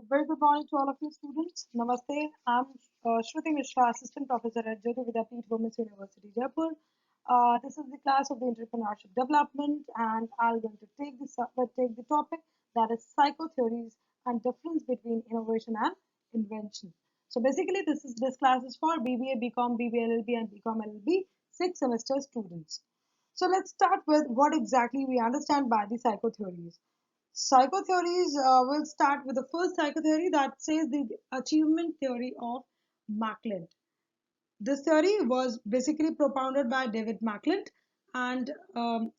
Very good morning to all of you students. Namaste. I'm Shruti Mishra, Assistant Professor at Jyoti Vidyapeeth Women's University, Jaipur. This is the class of the Entrepreneurship Development, and I'm going to take the topic that is psychotheories and difference between innovation and invention. So basically, this class is for BBA, BCom, BBA LLB, and BCom LLB 6th semester students. So let's start with what exactly we understand by the psychotheories. Psychotheories will start with the first psychotheory that says the achievement theory of Macklin. This theory was basically propounded by David Macklin and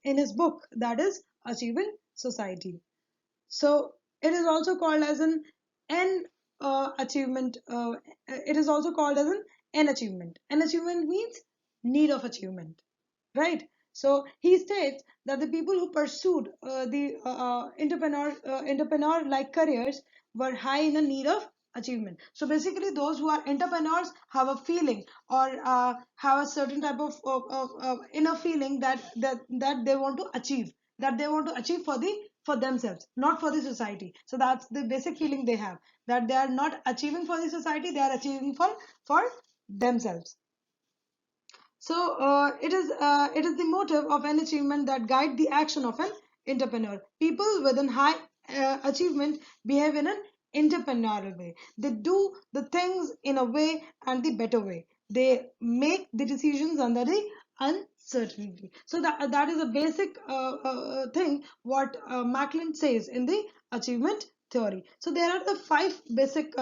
in his book that is Achieving Society. So it is also called as an N achievement. It is also called as an N achievement. N achievement means need of achievement, right? So he states that the people who pursued the entrepreneur like careers were high in the need of achievement. So basically those who are entrepreneurs have a feeling or have a certain type of inner feeling that they want to achieve, for themselves, not for the society. So that's the basic feeling they have, that they are not achieving for the society, they are achieving for themselves. So it is the motive of an achievement that guide the action of an entrepreneur. People with a high achievement behave in an entrepreneurial way. They do the things in a way and the better way. They make the decisions under the uncertainty. So that is a basic thing what Macklin says in the achievement theory. So there are the five basic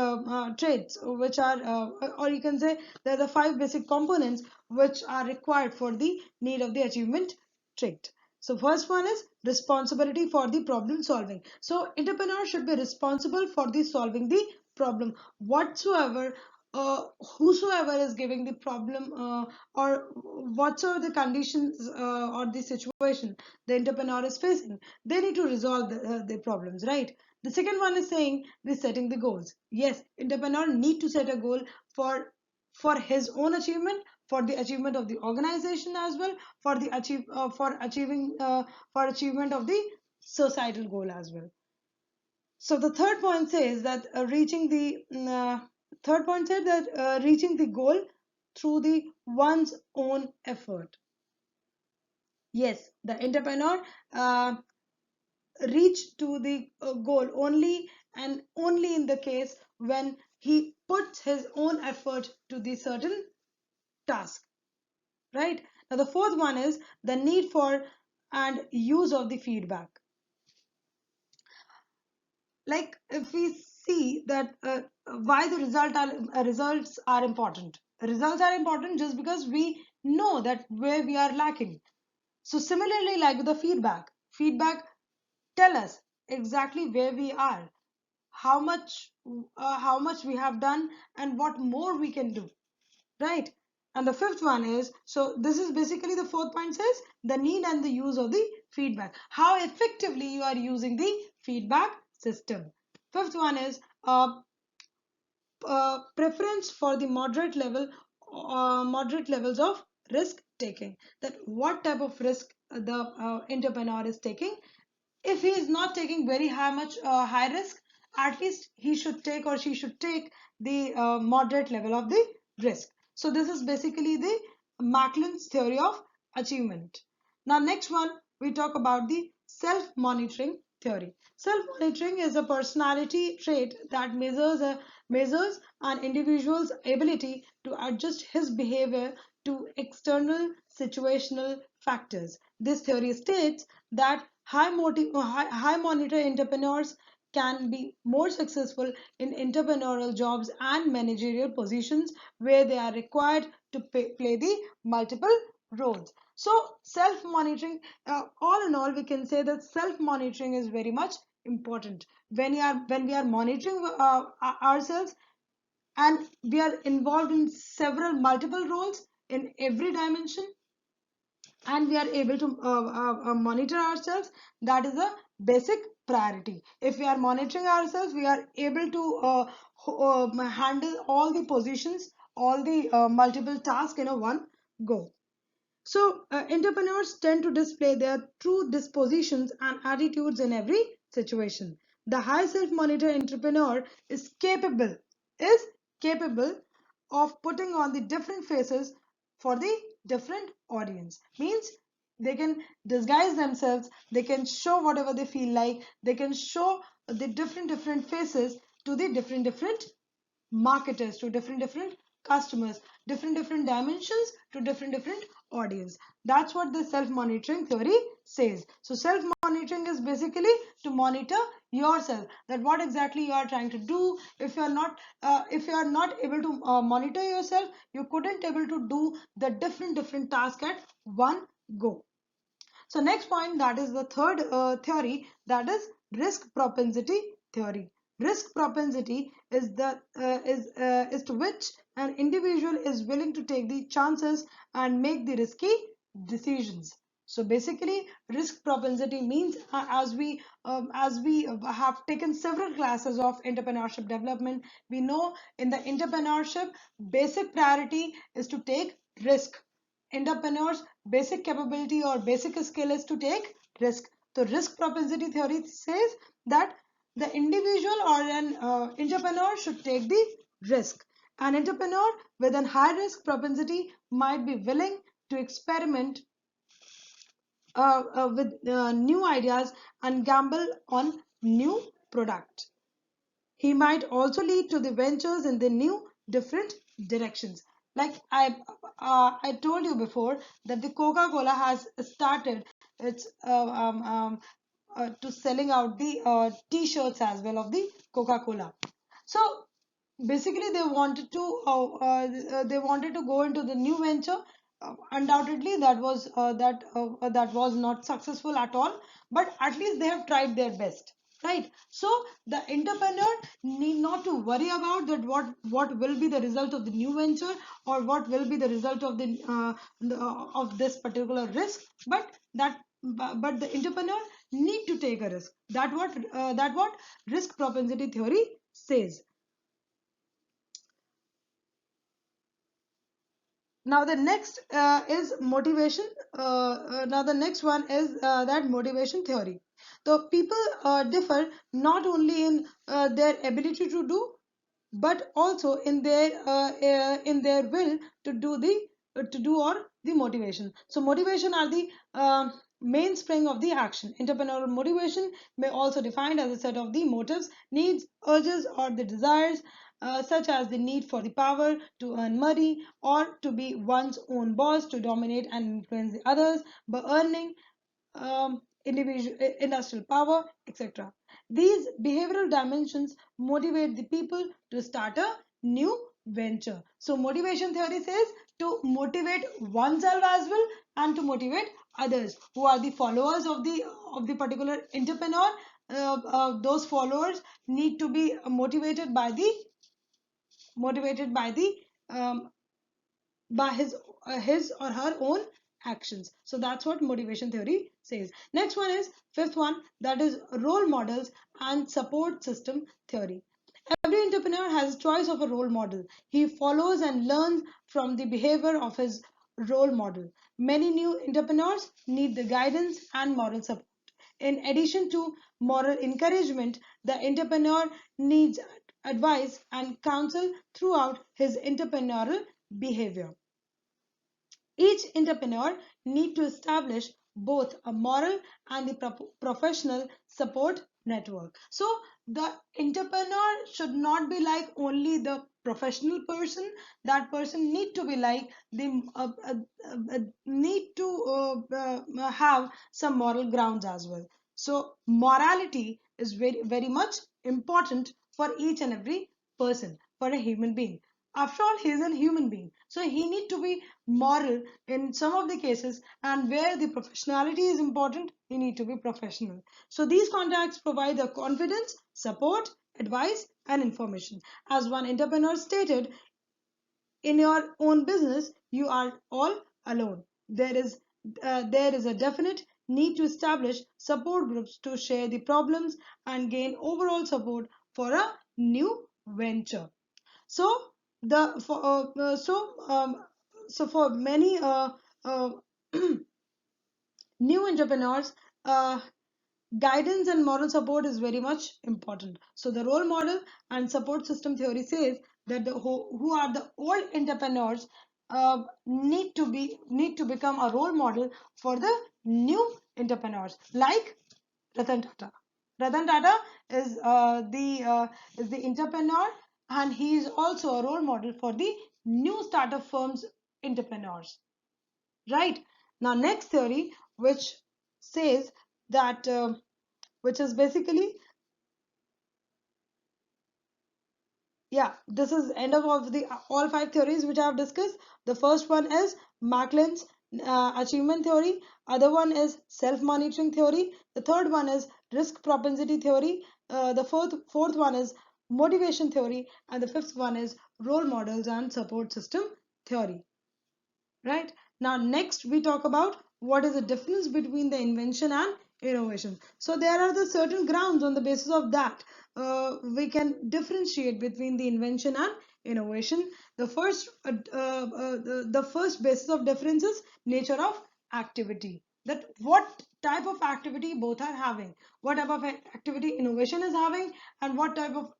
traits which are, or you can say there are the five basic components which are required for the need of the achievement trait. So first one is responsibility for the problem solving. So entrepreneur should be responsible for the solving the problem whatsoever, whosoever is giving the problem, or whatsoever the conditions or the situation the entrepreneur is facing, they need to resolve the problems, right? The second one is saying the setting the goals. Yes, entrepreneur need to set a goal for his own achievement, for the achievement of the organization as well, for the achievement of the societal goal as well. So the third point says that reaching the goal through the one's own effort. Yes, the entrepreneur reach to the goal only and only in the case when he puts his own effort to the certain task, right? Now the fourth one is the need for and use of the feedback. Like if we see that why the results are important. Results are important just because we know that where we are lacking. So similarly, like the feedback tell us exactly where we are, how much we have done, and what more we can do, right? And the fifth one is, so this is basically the fourth point says the need and the use of the feedback, how effectively you are using the feedback system. Fifth one is preference for the moderate levels of risk taking, that what type of risk the entrepreneur is taking. If he is not taking very high risk, at least he should take or she should take the moderate level of the risk. So this is basically the Macklin's theory of achievement. Now next one, we talk about the self monitoring theory. Self monitoring is a personality trait that measures an individual's ability to adjust his behavior to external situational factors. This theory states that high monitor entrepreneurs can be more successful in entrepreneurial jobs and managerial positions where they are required to play the multiple roles. So self monitoring, all in all we can say that self monitoring is very much important. When we are monitoring ourselves, and we are involved in several multiple roles in every dimension, and we are able to monitor ourselves, that is a basic priority. If we are monitoring ourselves, we are able to handle all the positions, all the multiple tasks in a one go. So entrepreneurs tend to display their true dispositions and attitudes in every situation. The high self-monitor entrepreneur is capable of putting on the different faces for the different audience. Means they can disguise themselves, they can show whatever they feel like, they can show the different faces to the different marketers, to different customers, different dimensions, to different audience. That's what the self monitoring theory says. So self monitoring is basically to monitor yourself, that what exactly you are trying to do. If you are not able to monitor yourself, you couldn't able to do the different tasks at one go. So next point, that is the third theory, that is risk propensity theory. Risk propensity is the is to which an individual is willing to take the chances and make the risky decisions. So basically, risk propensity means as we have taken several classes of entrepreneurship development, we know in the entrepreneurship basic priority is to take risk. Entrepreneurs basic capability or basic skill is to take risk. So risk propensity theory says that the individual or an entrepreneur should take the risk. An entrepreneur with a high risk propensity might be willing to experiment with new ideas and gamble on new product. He might also lead to the ventures in the new different directions. Like I told you before that the Coca-Cola has started its to selling out the t-shirts as well of the Coca-Cola. So basically they wanted to go into the new venture. Undoubtedly that was not successful at all, but at least they have tried their best, right? So the entrepreneur need not to worry about that what will be the result of the new venture, or what will be the result of of this particular risk, but the entrepreneur need to take a risk. That what risk propensity theory says. Now the next is motivation. Now the next one is that motivation theory. So people differ not only in their ability to do, but also in their will to do or the motivation. So motivation are the mainspring of the action. Entrepreneurial motivation may also defined as a set of the motives, needs, urges, or the desires, such as the need for the power to earn money, or to be one's own boss, to dominate and influence the others by earning individual industrial power, etc. These behavioral dimensions motivate the people to start a new venture. So motivation theory says to motivate oneself as well, and to motivate others who are the followers of the particular entrepreneur. Those followers need to be motivated um, by his or her own actions. So that's what motivation theory says. Next one is fifth one, that is role models and support system theory. Every entrepreneur has a choice of a role model. He follows and learns from the behavior of his role model. Many new entrepreneurs need the guidance and moral support. In addition to moral encouragement, the entrepreneur needs advice and counsel throughout his entrepreneurial behavior. Each entrepreneur need to establish both a moral and the professional support network. So the entrepreneur should not be like only the professional person. That person need to be like the need to have some moral grounds as well. So morality is very much important for each and every person, for a human being. After all, he is a human being, so he need to be moral in some of the cases, and where the professionality is important, you need to be professional. So these contacts provide the confidence, support, advice, and information. As one entrepreneur stated, in your own business you are all alone. There is a definite need to establish support groups to share the problems and gain overall support for a new venture. So the for so for many uh, new entrepreneurs, uh, guidance and moral support is very much important. So the role model and support system theory says that who are the old entrepreneurs need to become a role model for the new entrepreneurs, like Ratan Tata. Ratan Tata is the entrepreneur, and he is also a role model for the new startup firms entrepreneurs. Right. Now, next theory, which says that which is basically, yeah, this is end of the all five theories which I have discussed. The first one is Macklin's achievement theory. Other one is self-monitoring theory. The third one is risk propensity theory. The fourth one is motivation theory, and the fifth one is role models and support system theory. Right. Now, next we talk about what is the difference between the invention and innovation. So there are the certain grounds on the basis of that we can differentiate between the invention and innovation. The first basis of difference is nature of activity. That what type of activity both are having, what type of activity innovation is having, and what type of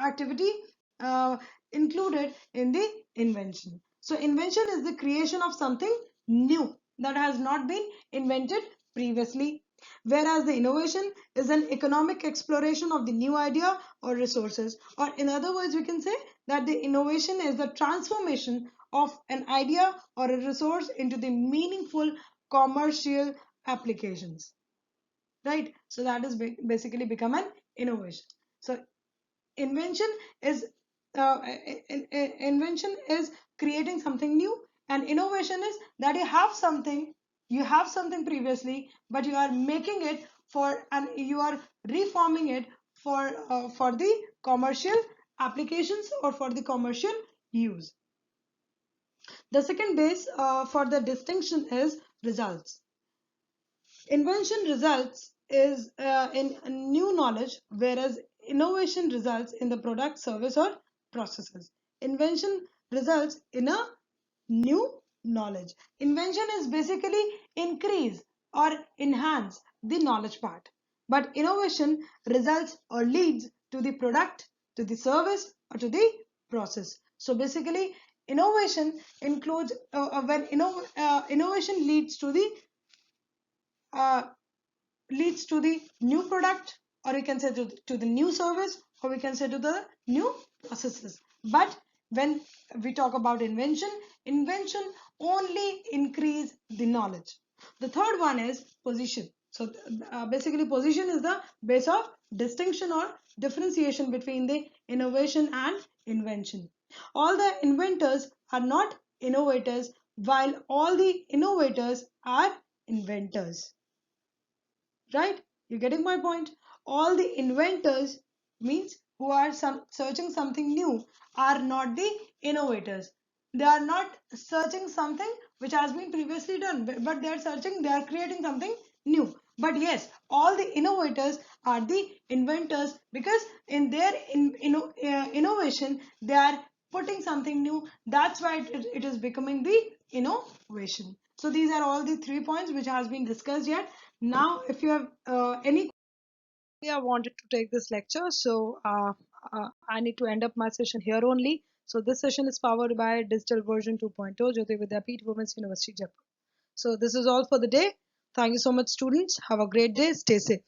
activity uh, included in the invention. So invention is the creation of something new that has not been invented previously, whereas the innovation is an economic exploration of the new idea or resources. Or in other words, we can say that the innovation is the transformation of an idea or a resource into the meaningful commercial applications. Right? So that is basically become an innovation. So invention is invention is creating something new, and innovation is that you have something previously, but you are making it for, and you are reforming it for the commercial applications or for the commercial use. The second base for the distinction is results. Invention results is in new knowledge, whereas innovation results in the product, service, or processes. Invention results in a new knowledge. Invention is basically increase or enhance the knowledge part, but innovation results or leads to the product, to the service, or to the process. So basically, innovation includes innovation uh, leads to the new product, or we can say to the new service, or we can say to the new processes. But when we talk about invention, invention only increase the knowledge. The third one is position. So basically position is the base of distinction or differentiation between the innovation and invention. All the inventors are not innovators, while all the innovators are inventors. Right? You're getting my point. All the inventors, means who are searching something new, are not the innovators. They are not searching something which has been previously done, but they are searching, they are creating something new. But yes, all the innovators are the inventors, because in their innovation they are putting something new. That's why it is becoming the innovation. So these are all the 3 points which has been discussed yet. Now, if you have any, I wanted to take this lecture, so I need to end up my session here only. So this session is powered by Digital Version 2.0, Jyoti Vidyapeeth Women's University, Jaipur. So this is all for the day. Thank you so much, students. Have a great day. Stay safe.